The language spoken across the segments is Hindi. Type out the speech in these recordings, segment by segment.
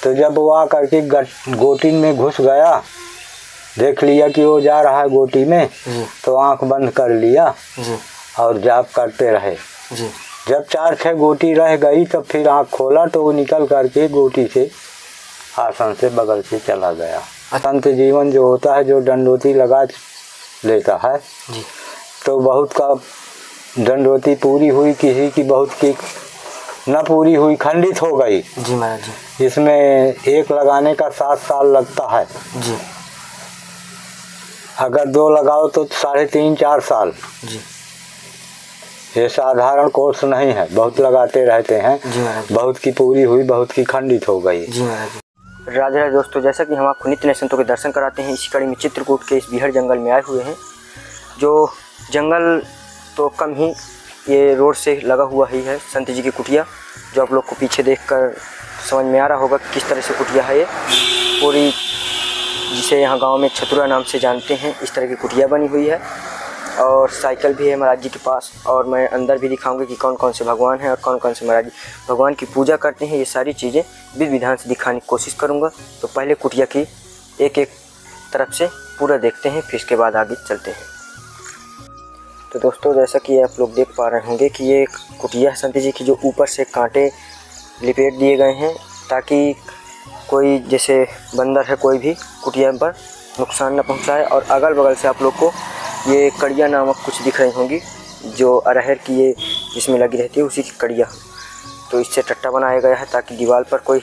तो जब वो आकर के गोटी में घुस गया, देख लिया कि वो जा रहा है गोटी में, तो आंख बंद कर लिया और जाप करते रहे। जब 4-6 गोटी रह गई तब फिर आंख खोला तो वो निकल करके गोटी से आसन से बगल से चला गया। संत जीवन जो होता है, जो दंडोती लगा लेता है तो बहुत का दंडोती पूरी हुई, किसी की बहुत की न पूरी हुई, खंडित हो गई। जी महाराज जी। इसमें एक लगाने का 7 साल लगता है जी। अगर 2 लगाओ तो 3.5-4 साल जी। ये साधारण कोर्स नहीं है, बहुत लगाते रहते हैं। जी महाराज। बहुत की पूरी हुई, बहुत की खंडित हो गई। जी महाराज। राधे राधे दोस्तों, जैसा कि हम आपको नित्य नए संतों के दर्शन कराते हैं, इसी कड़ी में चित्रकूट के इस बिहड़ जंगल में आए हुए हैं। जो जंगल तो कम ही, ये रोड से लगा हुआ ही है संत जी की कुटिया, जो आप लोग को पीछे देखकर समझ में आ रहा होगा किस तरह से कुटिया है। ये पूरी, जिसे यहाँ गांव में छतुरा नाम से जानते हैं, इस तरह की कुटिया बनी हुई है। और साइकिल भी है महाराज जी के पास, और मैं अंदर भी दिखाऊंगा कि कौन कौन से भगवान हैं और कौन कौन से महाराज जी भगवान की पूजा करते हैं। ये सारी चीज़ें विधि विधान से दिखाने की कोशिश करूँगा। तो पहले कुटिया की एक एक तरफ से पूरा देखते हैं, फिर इसके बाद आगे चलते हैं। तो दोस्तों, जैसा कि आप लोग देख पा रहे होंगे कि ये एक कुटिया है संत जी की, जो ऊपर से कांटे लिपेट दिए गए हैं ताकि कोई जैसे बंदर है कोई भी कुटिया पर नुकसान न पहुंचाए। और अगल बगल से आप लोग को ये कड़िया नामक कुछ दिख रही होंगी, जो अरहर की ये जिसमें लगी रहती है, उसी की कड़िया। तो इससे टट्टा बनाया गया है ताकि दीवार पर कोई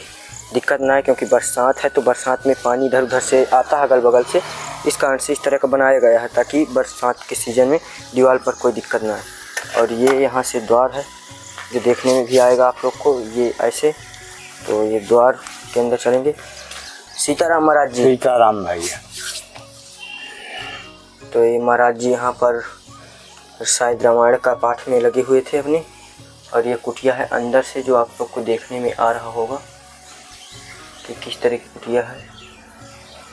दिक्कत ना आए, क्योंकि बरसात है तो बरसात में पानी इधर उधर से आता है अगल बगल से। इस कारण से इस तरह का बनाया गया है ताकि बरसात के सीज़न में दीवार पर कोई दिक्कत ना आए। और ये यहाँ से द्वार है जो देखने में भी आएगा आप लोग को, ये ऐसे। तो ये द्वार के अंदर चलेंगे। सीताराम महाराज जी। सीताराम भैया। तो ये महाराज जी यहाँ पर शायद रामायण का पाठ में लगे हुए थे अपने। और ये कुटिया है अंदर से, जो आप लोग को देखने में आ रहा होगा कि किस तरह की कुटिया है,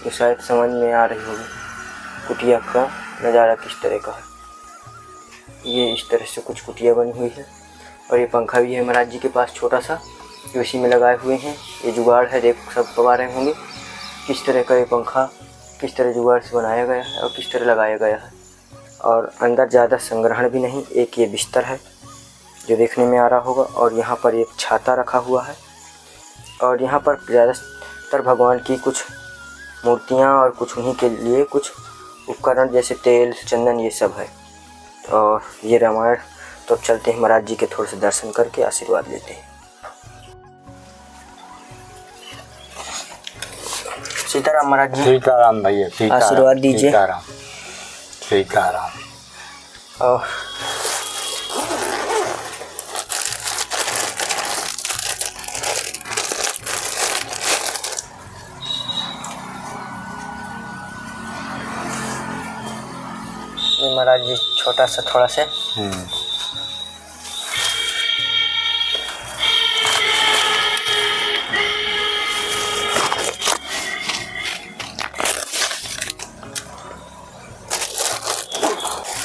जो शायद समझ में आ रही होगी कुटिया का नज़ारा किस तरह का है। ये इस तरह से कुछ कुटिया बनी हुई है। और ये पंखा भी है महाराज जी के पास छोटा सा, जो इसी में लगाए हुए हैं। ये जुगाड़ है, देख सब पा रहे होंगे किस तरह का ये पंखा किस तरह जुगाड़ से बनाया गया है और किस तरह लगाया गया है। और अंदर ज़्यादा संग्रहण भी नहीं, एक ये बिस्तर है जो देखने में आ रहा होगा। और यहाँ पर एक छाता रखा हुआ है। और यहाँ पर ज़्यादातर भगवान की कुछ मूर्तियाँ और कुछ उन्हीं के लिए कुछ उपकरण जैसे तेल चंदन ये सब है। और ये रामायण। तो चलते हैं महाराज जी के थोड़े से दर्शन करके आशीर्वाद लेते हैं। सीताराम महाराज जी। सीताराम भैया। आशीर्वाद दीजिए। सीताराम सीताराम। ये महाराज जी छोटा सा थोड़ा से।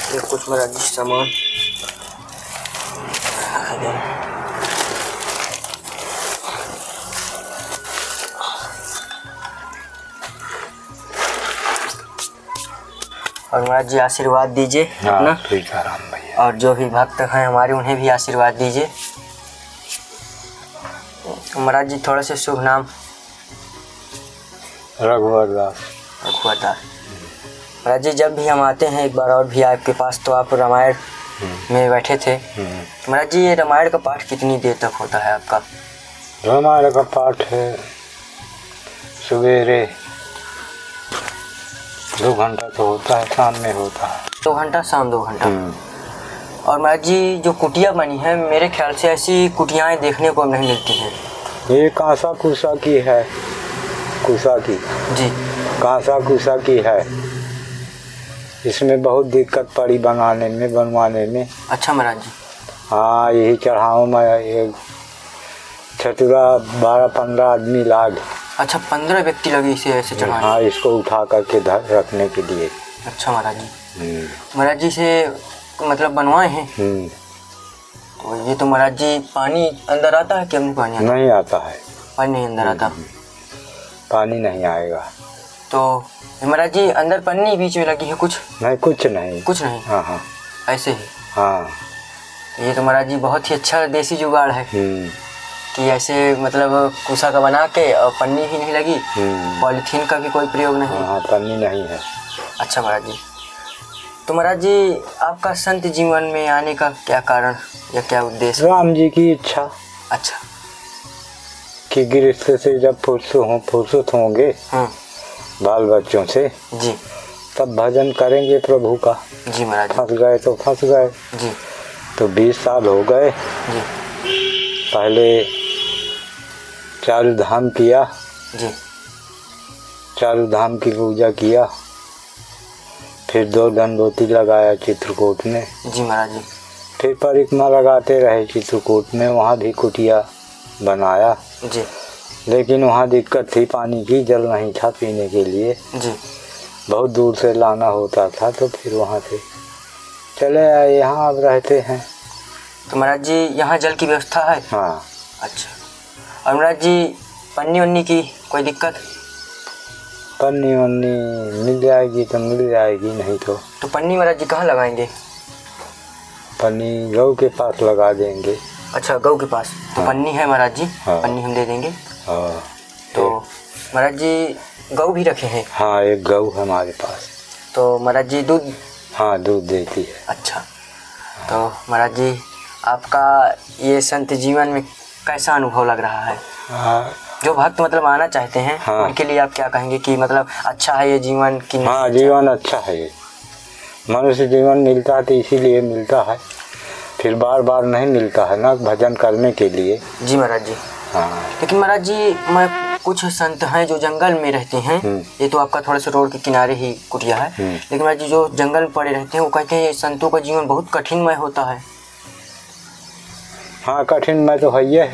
ये कुछ महाराज जी सामान। और महाराज जी आशीर्वाद दीजिए अपना। सीताराम भैया। और जो भी भक्त हैं हमारे उन्हें भी आशीर्वाद दीजिए। महाराज जी थोड़ा से शुभ नाम। रघुवर दास। रघुवर दास। महाराज जी जब भी हम आते हैं, एक बार और भी आपके पास, तो आप रामायण में बैठे थे। महाराज जी ये रामायण का पाठ कितनी देर तक होता है आपका? रामायण का पाठ है सवेरे 2 घंटा तो होता है, शाम में होता है 2 घंटा, शाम 2 घंटा। और महाराज जी जो कुटिया बनी है, मेरे ख्याल से ऐसी कुटियाएं देखने को नहीं मिलती हैं। ये कांसा कुसा की है, कुसा की जी, कांसा कुसा की है। इसमें बहुत दिक्कत पड़ी बनाने में, बनवाने में। अच्छा महाराज जी। हाँ, यही चढ़ाऊँ मैं। ये छतुरा 12-15 आदमी लाग। अच्छा, 15 व्यक्ति लगे इसे ऐसे चढ़ाने? हाँ, इसको उठा करके रखने के लिए। अच्छा महाराज जी। महाराज जी से मतलब बनवाए हैं। तो ये तो महाराज जी पानी अंदर आता है कि नहीं? पानी नहीं आता है। पानी नहीं अंदर आता। पानी नहीं आएगा। तो महाराज जी अंदर पन्नी बीच में लगी है कुछ? नहीं, कुछ नहीं। कुछ नहीं? हाँ हाँ, ऐसे ही? हाँ। ये तो महाराज जी बहुत ही अच्छा देसी जुगाड़ है कि ऐसे मतलब कुसा का बना के और पन्नी ही नहीं लगी, पॉलीथीन का भी कोई प्रयोग नहीं। हाँ, पन्नी नहीं है। अच्छा महाराज जी, तो महाराज जी आपका संत जीवन में आने का क्या कारण या क्या उद्देश्य? राम जी की इच्छा। अच्छा। कि गृहस्थ से जब फुर्सत होंगे बाल बच्चों से जी, तब भजन करेंगे प्रभु का। जी महाराज। फंस गए तो फंस गए जी। तो 20 साल हो गए जी। पहले चारू धाम किया जी, चारू धाम की पूजा किया, फिर 2 दंडोती लगाया चित्रकूट में। जी महाराज जी। फिर परिक्रमा लगाते रहे चित्रकूट में, वहाँ भी कुटिया बनाया। जी। लेकिन वहाँ दिक्कत थी, पानी की, जल नहीं था पीने के लिए। जी। बहुत दूर से लाना होता था, तो फिर वहाँ से चले आए, यहाँ अब रहते हैं। तो महाराज जी यहाँ जल की व्यवस्था है? हाँ। अच्छा। और महाराज जी पन्नी वन्नी की कोई दिक्कत? पन्नी वन्नी मिल जाएगी तो मिल जाएगी, नहीं तो पन्नी महाराज जी कहाँ लगाएंगे? पन्नी गऊ के पास लगा देंगे। अच्छा, गऊ के पास? तो हाँ। पन्नी है महाराज जी? हाँ। पन्नी हम दे देंगे। हाँ। तो महाराज जी गऊ भी रखे हैं? हाँ, एक गऊ है हमारे पास। तो महाराज जी दूध? हाँ, दूध देती है। अच्छा। तो महाराज जी आपका ये संत जीवन में कैसा अनुभव लग रहा है? हाँ। जो भक्त मतलब आना चाहते हैं, हाँ। उनके लिए आप क्या कहेंगे कि मतलब अच्छा है ये जीवन कि नहीं? हाँ, जीवन अच्छा है। ये मनुष्य जीवन मिलता है तो इसीलिए मिलता है, फिर बार बार नहीं मिलता है ना भजन करने के लिए। जी महाराज जी। हाँ। लेकिन महाराज जी मैं कुछ संत हैं जो जंगल में रहते हैं, ये तो आपका थोड़ा सा रोड के किनारे ही कुटिया है, लेकिन महाराज जी जो जंगल में पड़े रहते हैं वो कहते हैं ये संतों का जीवन बहुत कठिनमय होता है। हाँ, कठिनमय तो है ही है।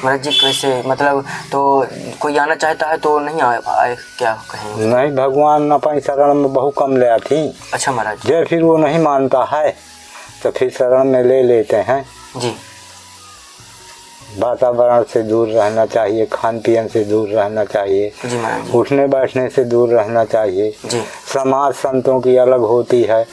महाराज जी कैसे मतलब, तो कोई आना चाहता है तो नहीं आए क्या कहेंगे? नहीं, भगवान अपनी शरण में बहुत कम ले आती। अच्छा महाराज जी। जब फिर वो नहीं मानता है तो फिर शरण में ले लेते हैं। जी। वातावरण से दूर रहना चाहिए, खान पीन से दूर रहना चाहिए, जी महाराज जी। उठने बैठने से दूर रहना चाहिए। जी। समाज संतों की अलग होती है,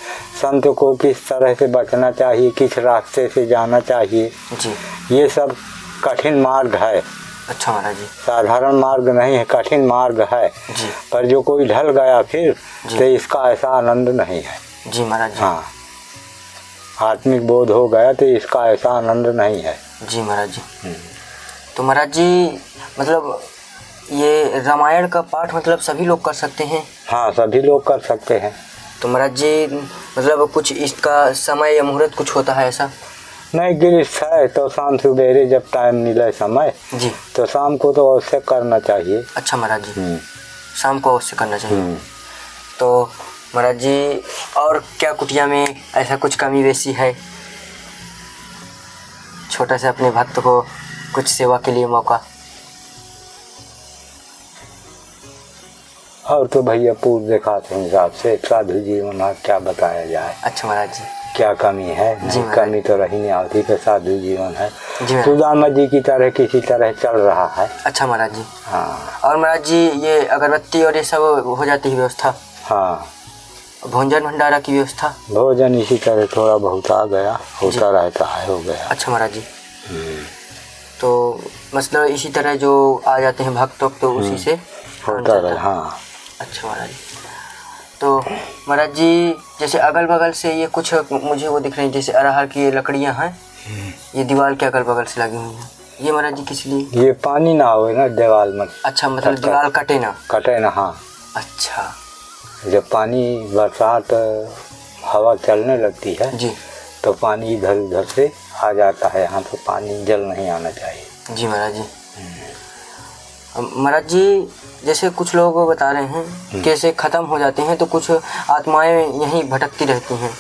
संत को किस तरह से बचना चाहिए, किस रास्ते से जाना चाहिए, जी। ये सब कठिन मार्ग है। अच्छा महाराज जी। साधारण मार्ग नहीं है, कठिन मार्ग है। जी। पर जो कोई ढल गया फिर तो इसका ऐसा आनंद नहीं है। जी महाराज जी। हाँ, आत्मिक बोध हो गया तो इसका ऐसा आनंद नहीं है। जी महाराज जी। तो महाराज जी मतलब ये रामायण का पाठ मतलब सभी लोग कर सकते हैं? हाँ, सभी लोग कर सकते हैं। तो महाराज जी मतलब कुछ इसका समय या मुहूर्त कुछ होता है ऐसा? नहीं, गृहस्थ है तो शाम सवेरे जब टाइम मिले समय जी, तो शाम को तो अवश्य करना चाहिए। अच्छा महाराज जी, शाम को अवश्य करना चाहिए। तो महाराज जी और क्या कुटिया में ऐसा कुछ कमी बेसी है? छोटा सा अपने भक्त को कुछ सेवा के लिए मौका। और तो भैया पूर्व दिखाते हैं हिसाब से साधु जीवन में क्या बताया जाए। अच्छा महाराज जी। क्या कमी है? नहीं, कमी तो रही नहीं आती तो साधु जीवन है, सुदामा जी की तरह किसी तरह चल रहा है। अच्छा महाराज जी। हाँ। और महाराज जी ये अगरबत्ती और ये सब हो जाती है व्यवस्था? हाँ। भोजन भंडारा की व्यवस्था? भोजन इसी तरह थोड़ा बहुत आ गया, होता रहता है, हो गया। अच्छा महाराज जी। तो मतलब इसी तरह जो आ जाते हैं भक्त तो उसी से होता रहे। हाँ। अच्छा महाराज जी। तो महाराज जी जैसे अगल बगल से ये कुछ मुझे वो दिख रही है जैसे अरहर की लकड़ियाँ हैं, ये दीवार के अगल बगल से लगी हुई हैं, ये महाराज जी किस लिए? ये पानी ना हो ना दीवार में। अच्छा मतलब दीवार कटे ना? कटे ना, हाँ। अच्छा। जब पानी बरसात हवा चलने लगती है जी, तो पानी इधर उधर से आ जाता है, यहाँ पे पानी जल नहीं आना चाहिए। जी महाराज जी। महाराज जी जैसे कुछ लोग बता रहे हैं कैसे ख़त्म हो जाते हैं तो कुछ आत्माएं यहीं भटकती रहती हैं,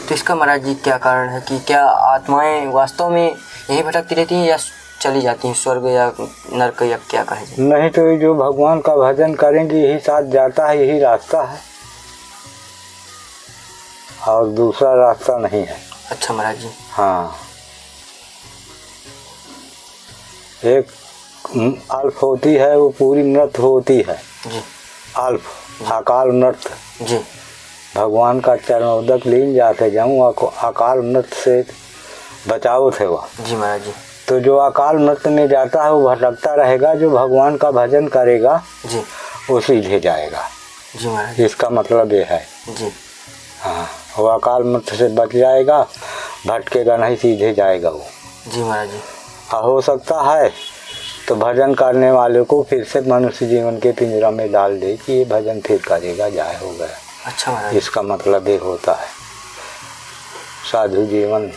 तो इसका महाराज जी क्या कारण है कि क्या आत्माएं वास्तव में यहीं भटकती रहती हैं या चली जाती हैं स्वर्ग या नरक या क्या कहे जाए? नहीं, तो ये जो भगवान का भजन करेंगे यही साथ जाता है, यही रास्ता है और दूसरा रास्ता नहीं है। अच्छा महाराज जी। हाँ, एक अल्प होती है वो पूरी मृत होती है जी। अल्प अकाल मृत जी। भगवान का चरणोदक लीन जाते जाऊँ अकाल मृत से बचाओ थे वह। जी महाराज जी। तो जो अकाल मृत में जाता है वो भटकता रहेगा, जो भगवान का भजन करेगा जी वो सीधे जाएगा। जी महाराज। इसका मतलब ये है जी। हाँ, वो अकाल मृत से बच जाएगा, भटकेगा नहीं, सीधे जाएगा वो। जी महाराज जी। हो सकता है तो भजन करने वाले को फिर से मनुष्य जीवन के पिंजरा में डाल दे कि ये भजन फिर करेगा, जाए हो गया। अच्छा महाराज। इसका मतलब ये होता है साधु जीवन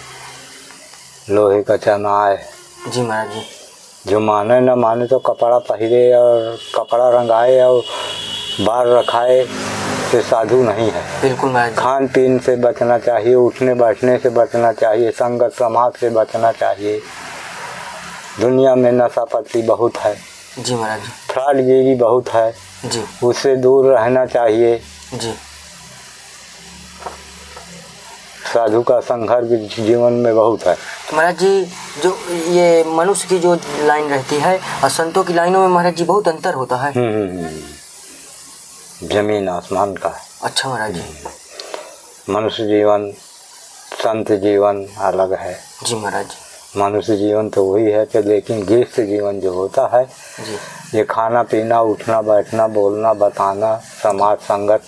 लोहे का चना है। जी महाराज जी। जो माने न माने तो कपड़ा पहरे और कपड़ा रंगाए और बार रखाए से साधु नहीं है। बिल्कुल महाराज। खान पीन से बचना चाहिए, उठने बैठने से बचना चाहिए, संगत समाज से बचना चाहिए। दुनिया में नशा पत्ती बहुत है। जी महाराज। फ्रॉडगिरी बहुत है जी। उससे दूर रहना चाहिए। जी। साधु का संघर्ष जीवन में बहुत है। तो महाराज जी जो ये मनुष्य की जो लाइन रहती है और संतों की लाइनों में महाराज जी बहुत अंतर होता है। जमीन आसमान का। अच्छा महाराज जी। मनुष्य जीवन संत जीवन अलग है। जी महाराज जी। मनुष्य जीवन तो वही है कि लेकिन गृहस्थ जीवन जो होता है जी। ये खाना पीना उठना बैठना बोलना बताना समाज संगत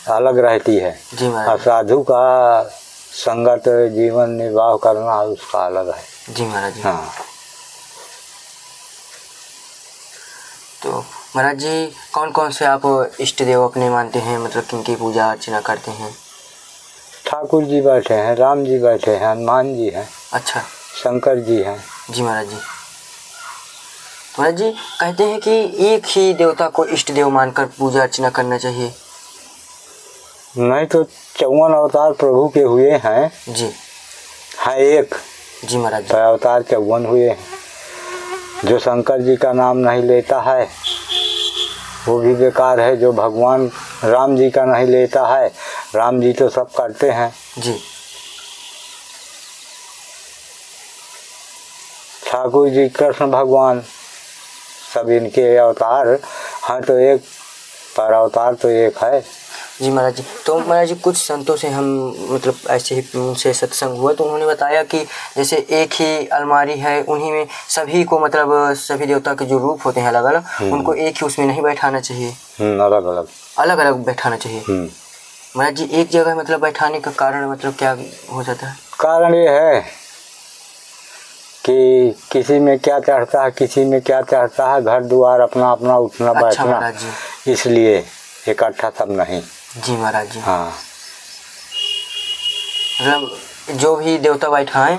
अलग रहती है। जी महाराज। और साधु का संगत जीवन निर्वाह करना उसका अलग है। जी महाराज जी। हाँ। तो महाराज जी कौन कौन से आप इष्ट देव अपने मानते हैं, मतलब किनकी पूजा अर्चना करते हैं? ठाकुर जी बैठे हैं, राम जी बैठे हैं, हनुमान जी हैं। अच्छा। शंकर जी हैं। जी महाराज जी। महाराज जी कहते हैं कि एक ही देवता को इष्ट देव मानकर पूजा अर्चना करना चाहिए। नहीं तो 54 अवतार प्रभु के हुए हैं। जी। हाँ एक। जी महाराज जी। तो अवतार 54 हुए हैं। जो शंकर जी का नाम नहीं लेता है वो भी बेकार है। जो भगवान राम जी का नहीं लेता है, राम जी तो सब करते हैं। जी। ठाकुर जी कृष्ण भगवान सब इनके अवतार हैं तो एक, पर अवतार तो एक है। जी महाराज जी। तो महाराज जी कुछ संतों से हम मतलब ऐसे ही उनसे सत्संग हुआ तो उन्होंने बताया कि जैसे एक ही अलमारी है, उन्हीं में सभी को मतलब सभी देवता के जो रूप होते हैं अलग अलग, उनको एक ही उसमें नहीं बैठाना चाहिए। अलग अलग अलग अलग बैठाना चाहिए। महाराज जी एक जगह मतलब बैठाने का कारण मतलब क्या हो जाता है? कारण ये है कि किसी में क्या चढ़ता है, किसी में क्या चढ़ता है, घर द्वार अपना अपना उठना अच्छा बैठना, महाराज जी। इसलिए इकट्ठा सब नहीं। जी महाराज जी। हाँ। मतलब जो भी देवता बैठाएं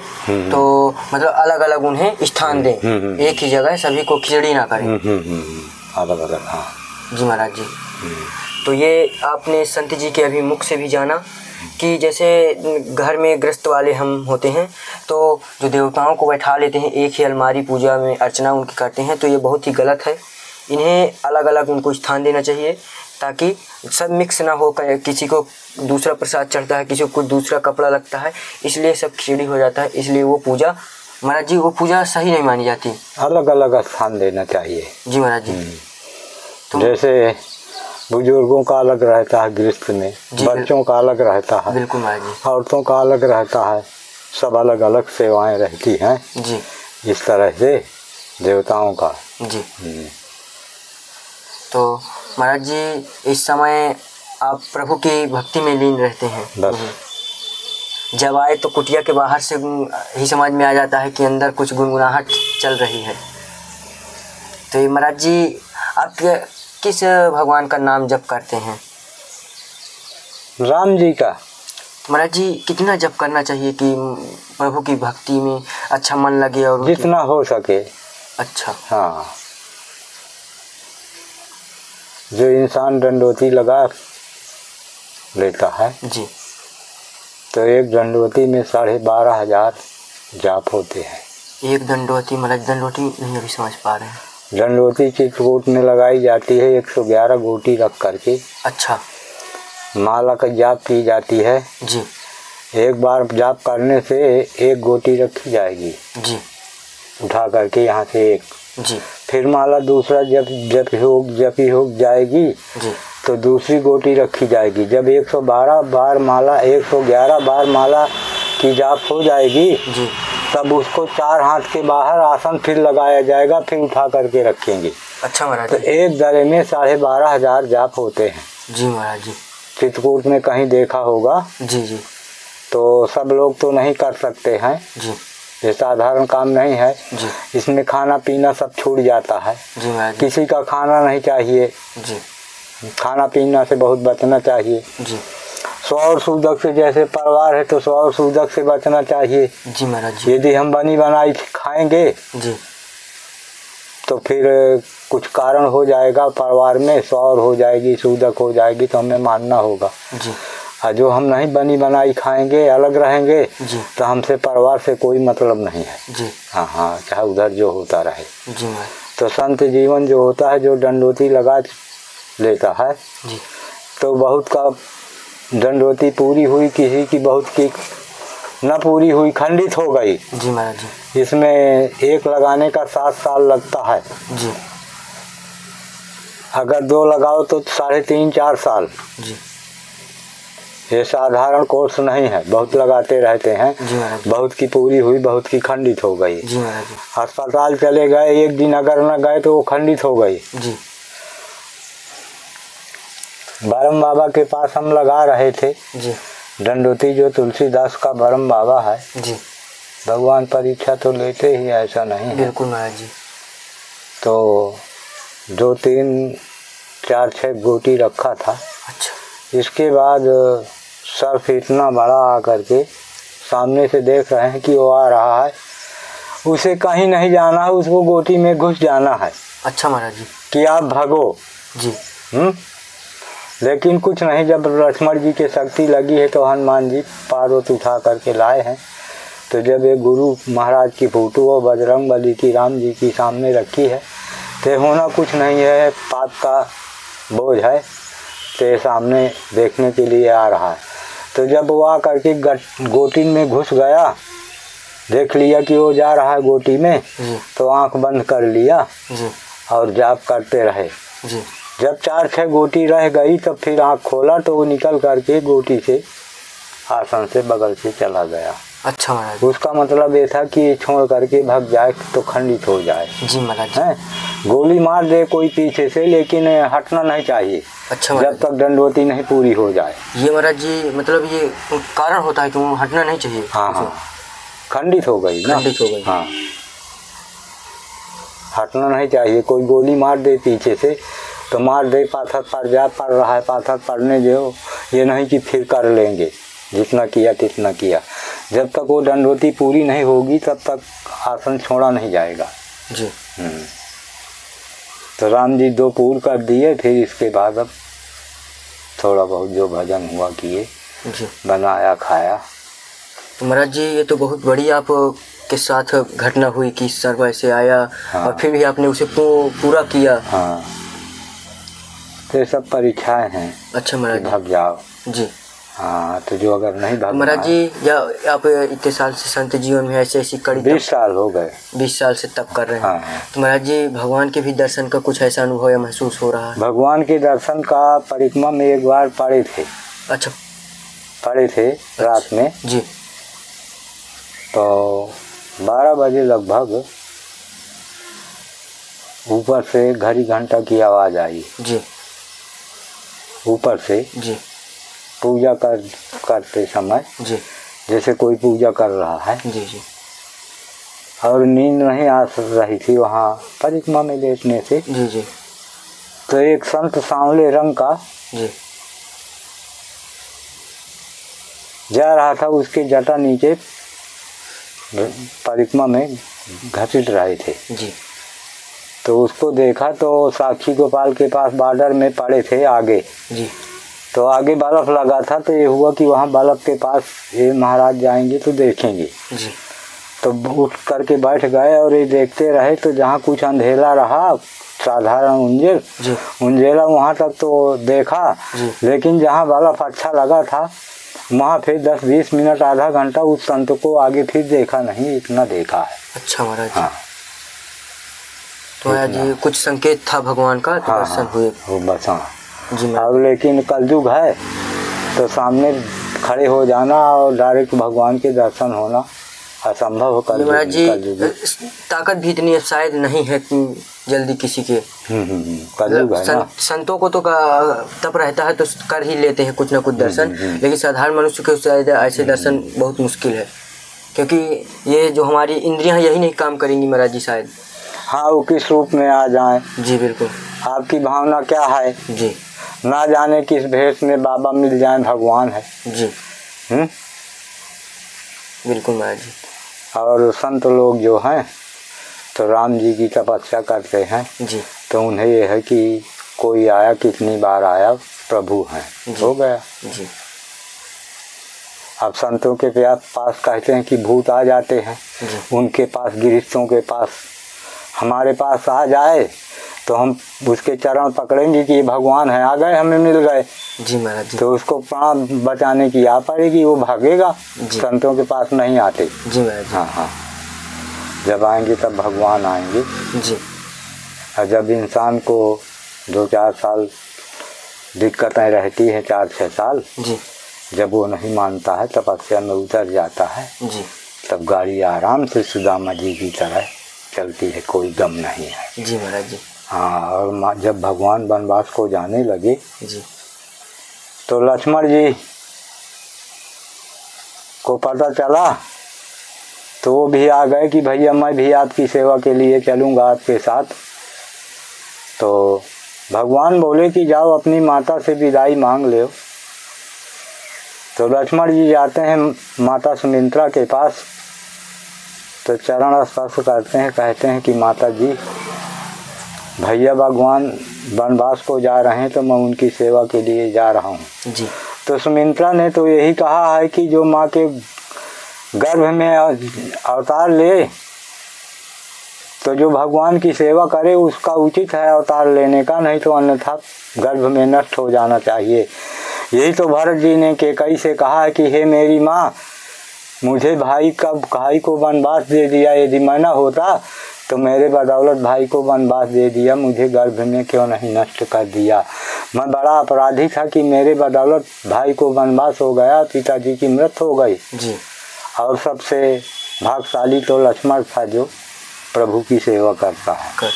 तो मतलब अलग अलग उन्हें स्थान दें, एक ही जगह सभी को खिचड़ी ना करें। अलग अलग। हाँ। जी महाराज जी। तो ये आपने संत जी के अभी मुख से भी जाना कि जैसे घर में गृहस्थ वाले हम होते हैं तो जो देवताओं को बैठा लेते हैं एक ही अलमारी, पूजा में अर्चना उनकी करते हैं, तो ये बहुत ही गलत है। इन्हें अलग अलग उनको स्थान देना चाहिए ताकि सब मिक्स ना हो। किसी को दूसरा प्रसाद चढ़ता है, किसी को कुछ दूसरा कपड़ा लगता है, इसलिए सब खिचड़ी हो जाता है। इसलिए वो पूजा महाराज जी वो पूजा सही नहीं मानी जाती। अलग अलग स्थान देना चाहिए। जी महाराज जी। तो जैसे बुजुर्गों का अलग रहता है गृहस्थ में, बच्चों का अलग रहता है, बिल्कुल महाराज जी, औरतों का अलग रहता है, सब अलग अलग सेवाएं रहती हैं जी। इस तरह से देवताओं का। जी। तो महाराज जी इस समय आप प्रभु की भक्ति में लीन रहते हैं। बस जब आए तो कुटिया के बाहर से ही समझ में आ जाता है कि अंदर कुछ गुनगुनाहट चल रही है। तो ये महाराज जी आप किस भगवान का नाम जप करते हैं? राम जी का। महाराज जी कितना जप करना चाहिए कि प्रभु की भक्ति में अच्छा मन लगे? और जितना हो सके। अच्छा। हाँ। जो इंसान दंडोती लगा लेता है जी, तो एक दंडोती में 12,500 जाप होते हैं। एक दंडोती महाराज, दंडोती नहीं अभी समझ पा रहे हैं। दंडोती चित्रकूट में लगाई जाती है 111 गोटी रख करके। अच्छा। माला का जाप की जाती है जी। एक बार जाप करने से एक गोटी रखी जाएगी जी, उठा करके यहाँ से एक। जी। फिर माला दूसरा जपी हो जाएगी जी तो दूसरी गोटी रखी जाएगी। जब 112 बार माला 111 बार माला की जाप हो जाएगी जी तब उसको 4 हाथ के बाहर आसन फिर लगाया जाएगा, फिर उठा करके रखेंगे। अच्छा महाराज तो एक दरे में 12,500 जाप होते हैं। जी महाराज जी। चित्रकूट में कहीं देखा होगा जी जी। तो सब लोग तो नहीं कर सकते हैं जी। ये साधारण काम नहीं है जी। इसमें खाना पीना सब छूट जाता है। जी महाराज। किसी का खाना नहीं चाहिए जी। खाना पीना से बहुत बचना चाहिए। जी। सौर सूदक से, जैसे परिवार है तो सौर सूदक से बचना चाहिए। जी महाराज जी। यदि हम बनी बनाई खाएंगे जी तो फिर कुछ कारण हो जाएगा परिवार में, सौर हो जाएगी, सूदक हो जाएगी तो हमें मानना होगा। जी। और जो हम नहीं बनी बनाई खाएंगे, अलग रहेंगे जी। तो हमसे परिवार से कोई मतलब नहीं है। जी। हाँ हाँ, चाहे उधर जो होता रहे। जी महाराज। तो संत जीवन जो होता है, जो दंडोती लगा लेता है जी। तो बहुत का दंडोती पूरी हुई, किसी की बहुत की न पूरी हुई, खंडित हो गई। जी महाराज जी। इसमें एक लगाने का 7 साल लगता है। जी। अगर 2 लगाओ तो 3.5-4 साल। जी। ये साधारण कोर्स नहीं है, बहुत लगाते रहते हैं। जी महाराज। बहुत की पूरी हुई, बहुत की खंडित हो गई। जी महाराज जी। अस्पताल चले गए, एक दिन अगर न गए तो वो खंडित हो गई। जी। बरम बाबा के पास हम लगा रहे थे जी। दंडोती, जो तुलसीदास का बरम बाबा है। जी। भगवान परीक्षा तो लेते ही, ऐसा नहीं है। बिल्कुल महाराज जी। तो 2, 3, 4, 6 गोटी रखा था। अच्छा। इसके बाद सर्फ इतना बड़ा आकर के सामने से देख रहे हैं कि वो आ रहा है, उसे कहीं नहीं जाना है, उसको गोटी में घुस जाना है। अच्छा महाराज जी। कि आप भागो। जी। लेकिन कुछ नहीं, जब लक्ष्मण जी के शक्ति लगी है तो हनुमान जी पार्वत उठा करके लाए हैं। तो जब एक गुरु महाराज की फोटो और बजरंग बली की, राम जी की सामने रखी है तो होना कुछ नहीं है, पाप का बोझ है, तो सामने देखने के लिए आ रहा है। तो जब वो आ करके गोटी में घुस गया, देख लिया कि वो जा रहा है गोटी में, तो आंख बंद कर लिया जी। और जाप करते रहे। जी। जब 4-6 गोटी रह गई तब फिर आँख खोला तो वो निकल करके गोटी से आसन से बगल से चला गया। अच्छा महाराज। उसका मतलब ये था कि छोड़ करके भाग जाए तो खंडित हो जाए। जी महाराज। हैं, गोली मार दे कोई पीछे से, लेकिन हटना नहीं चाहिए। अच्छा जब तक दंडोती नहीं पूरी हो जाए। ये महाराज जी, मतलब ये कारण होता है कि वो हटना नहीं चाहिए। हाँ हाँ, खंडित हो गई ना। खंडित हो गई। हाँ, हटना नहीं चाहिए। कोई गोली मार दे पीछे से तो मार दे, पाथर पड़ जा, पड़ रहा है, पाथर पड़ने दो, ये नहीं कि फिर कर लेंगे, जितना किया तितना किया। जब तक वो दंडोती पूरी नहीं होगी तब तक आसन छोड़ा नहीं जाएगा। जी। तो राम जी 2 पूर कर दिए, फिर इसके बाद अब थोड़ा बहुत जो भजन हुआ किए, जी, बनाया खाया। तो महाराज जी ये तो बहुत बड़ी आप के साथ घटना हुई कि सर्प ऐसे आया। हाँ। और फिर भी आपने उसे पूरा किया। हाँ, तो सब परीक्षाएं हैं। अच्छा महाराज जी। भाग जाओ। जी। हाँ, तो जो अगर नहीं भाग, महाराज जी या आप इतने साल से संत जीवन में ऐसी कड़ी 20 साल हो गए। 20 साल से तप कर रहे हैं। हाँ। तो महाराज जी भगवान के भी दर्शन का कुछ ऐसा अनुभव या महसूस हो रहा है? भगवान के दर्शन का परिक्रमा में एक बार पड़े थे। अच्छा। पड़े थे रात में। जी। तो 12 बजे लगभग ऊपर से घड़ी घंटा की आवाज़ आई। जी। ऊपर से जी। पूजा करते समय, जी, जैसे कोई पूजा कर रहा है। जी। जी। और नींद नहीं आ रही थी वहाँ परिक्रमा में लेटने से। जी। जी। तो एक संत सांवले रंग का जी। जा रहा था, उसके जटा नीचे परिक्रमा में घसीट रहे थे। जी। तो उसको देखा तो साक्षी गोपाल के पास बॉर्डर में पड़े थे आगे। जी। तो आगे बल्ब लगा था, तो ये हुआ कि वहाँ बल्ब के पास ये महाराज जाएंगे तो देखेंगे। जी। तो उठ करके बैठ गए और ये देखते रहे। तो जहाँ कुछ अंधेरा रहा, साधारण उंजेला वहाँ तक तो देखा, लेकिन जहाँ बल्ब अच्छा लगा था वहाँ फिर 10-20 मिनट, आधा घंटा उस संत को आगे फिर देखा नहीं, इतना देखा है। अच्छा महाराज। हाँ। महाराज जी कुछ संकेत था भगवान का तो दर्शन हुए। वो बस हाँ जी अब लेकिन कलयुग है तो सामने खड़े हो जाना और डायरेक्ट भगवान के दर्शन होना असंभव हो। महाराज जी ताकत भी इतनी शायद नहीं है कि जल्दी किसी के कलयुग है ना। संतों को तो तप रहता है तो कर ही लेते हैं कुछ ना कुछ दर्शन, लेकिन साधारण मनुष्य के शायद ऐसे दर्शन बहुत मुश्किल है, क्योंकि ये जो हमारी इंद्रियां यही नहीं काम करेंगी महाराज जी शायद। हाँ वो किस रूप में आ जाएं। जी बिल्कुल। आपकी भावना क्या है जी, ना जाने किस भेष में बाबा मिल जाए भगवान है जी। बिल्कुल महाराज जी। और संत लोग जो हैं तो राम जी की तपस्या करते हैं जी, तो उन्हें यह है कि कोई आया कितनी बार आया प्रभु हैं हो गया जी। अब संतों के पास कहते हैं कि भूत आ जाते हैं, उनके पास गृहस्थों के पास हमारे पास आ जाए तो हम उसके चरण पकड़ेंगे कि ये भगवान है, आ गए हमें मिल गए जी महाराज जी। तो उसको प्राण बचाने की आ पड़ेगी, वो भागेगा, संतों के पास नहीं आते जी महाराज। हाँ हाँ जब आएंगे तब भगवान आएंगे जी। और जब इंसान को 2-4 साल दिक्कतें रहती हैं, 4-6 साल जी, जब वो नहीं मानता है तपस्या में उतर जाता है जी, तब गाड़ी आराम से सुदामा जी की तरह चलती है, कोई गम नहीं है जी महाराज जी। हाँ और जब भगवान वनवास को जाने लगे जी तो लक्ष्मण जी को पता चला तो वो भी आ गए कि भैया मैं भी आपकी सेवा के लिए चलूँगा आपके साथ। तो भगवान बोले कि जाओ अपनी माता से विदाई मांग लो। तो लक्ष्मण जी जाते हैं माता सुमित्रा के पास, तो चरण स्पर्श करते हैं, कहते हैं कि माता जी भैया भगवान वनवास को जा रहे हैं तो मैं उनकी सेवा के लिए जा रहा हूँ जी। तो सुमित्रा ने तो यही कहा है कि जो माँ के गर्भ में अवतार ले तो जो भगवान की सेवा करे उसका उचित है अवतार लेने का, नहीं तो अन्यथा गर्भ में नष्ट हो जाना चाहिए। यही तो भरत जी ने कैकेयी से कहा है कि हे मेरी माँ मुझे भाई को वनवास दे दिया, यदि मैं न होता तो मेरे बदौलत भाई को वनवास दे दिया, मुझे गर्भ में क्यों नहीं नष्ट कर दिया। मैं बड़ा अपराधी था कि मेरे बदौलत भाई को वनवास हो गया, पिताजी की मृत्यु हो गई जी। और सबसे भाग्यशाली तो लक्ष्मण था जो प्रभु की सेवा करता है।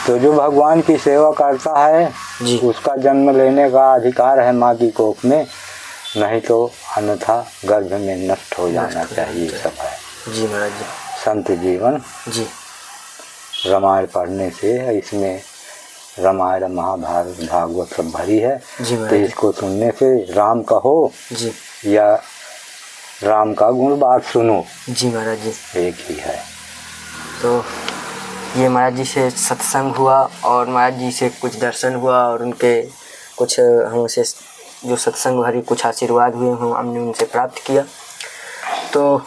तो जो भगवान की सेवा करता है जी, उसका जन्म लेने का अधिकार है माँ की कोख में, नहीं तो अन्यथा गर्भ में नष्ट हो जाना चाहिए। सब है जी महाराज जी। संत जीवन जी रामायण पढ़ने से, इसमें रामायण महाभारत भागवत सब भरी है तो इसको सुनने से राम कहो जी या राम का गुण बात सुनो जी महाराज जी, एक ही है। तो ये महाराज जी से सत्संग हुआ और महाराज जी से कुछ दर्शन हुआ और उनके कुछ हमसे जो सत्संग भरी कुछ आशीर्वाद हुए हमने उनसे प्राप्त किया। तो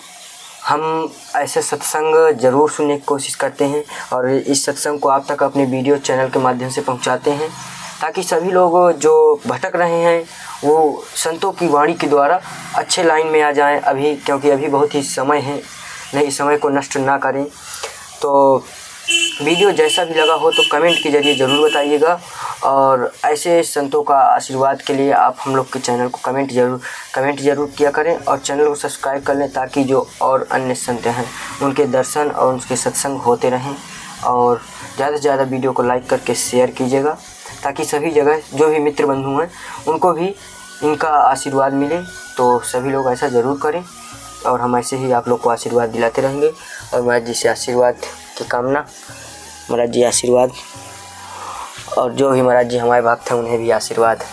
हम ऐसे सत्संग ज़रूर सुनने की कोशिश करते हैं और इस सत्संग को आप तक अपने वीडियो चैनल के माध्यम से पहुंचाते हैं, ताकि सभी लोग जो भटक रहे हैं वो संतों की वाणी के द्वारा अच्छे लाइन में आ जाएं अभी, क्योंकि अभी बहुत ही समय है, नहीं समय को नष्ट ना करें। तो वीडियो जैसा भी लगा हो तो कमेंट के ज़रिए ज़रूर बताइएगा और ऐसे संतों का आशीर्वाद के लिए आप हम लोग के चैनल को कमेंट ज़रूर किया करें और चैनल को सब्सक्राइब कर लें, ताकि जो और अन्य संत हैं उनके दर्शन और उनके सत्संग होते रहें। और ज़्यादा से ज़्यादा वीडियो को लाइक करके शेयर कीजिएगा, ताकि सभी जगह जो भी मित्र बंधु हैं उनको भी इनका आशीर्वाद मिले। तो सभी लोग ऐसा ज़रूर करें और हम ऐसे ही आप लोग को आशीर्वाद दिलाते रहेंगे। और महाराज जी से आशीर्वाद की कामना, महाराज जी आशीर्वाद, और जो भी महाराज जी हमारे भक्त हैं उन्हें भी आशीर्वाद।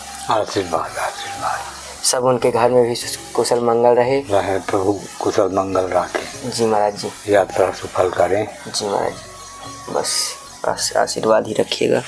सब उनके घर में भी कुशल मंगल रहे प्रभु कुशल मंगल रखे जी महाराज जी, यात्रा सफल करें जी महाराज जी। बस आशीर्वाद ही रखिएगा।